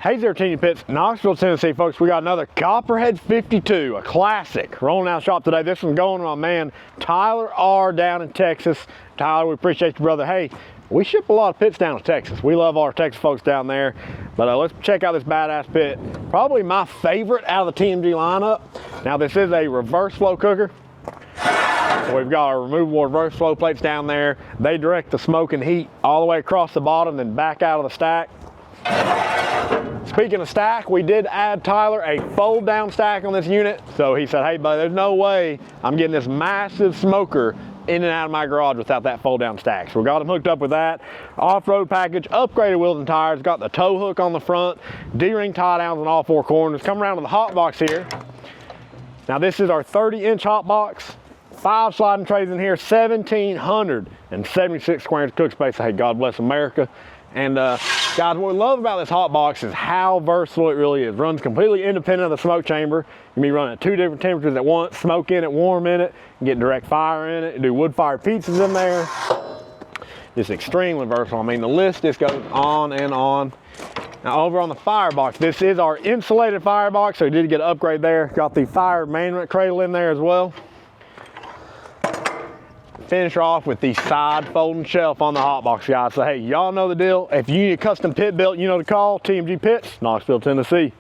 Hey there, Team Pits, Knoxville, Tennessee, folks. We got another Copperhead 52, a classic, rolling out shop today. This one's going to my man Tyler R down in Texas. Tyler, we appreciate you, brother. Hey, we ship a lot of pits down to Texas. We love our Texas folks down there. But let's check out this badass pit. Probably my favorite out of the TMG lineup. Now, this is a reverse flow cooker. So we've got our removable reverse flow plates down there. They direct the smoke and heat all the way across the bottom, then back out of the stack. Speaking of stack, we did add Tyler a fold down stack on this unit. So he said, hey buddy, there's no way I'm getting this massive smoker in and out of my garage without that fold down stack. So we got him hooked up with that. Off-road package, upgraded wheels and tires, got the tow hook on the front, D-ring tie downs on all four corners. Come around to the hot box here. Now this is our 30-inch hot box. 5 sliding trays in here, 1,776 square inch cook space. Hey, God bless America. And guys, what we love about this hot box is how versatile it really is. Runs completely independent of the smoke chamber. You can be running at 2 different temperatures at once, smoke in it, warm in it, get direct fire in it, do wood fire pizzas in there. It's extremely versatile. I mean, the list just goes on and on. Now over on the firebox, this is our insulated firebox, so we did get an upgrade there. Got the fire management cradle in there as well. Finish off with the side folding shelf on the hot box, guys. So hey, y'all know the deal. If you need a custom pit built, you know to call TMG Pits, Knoxville, Tennessee.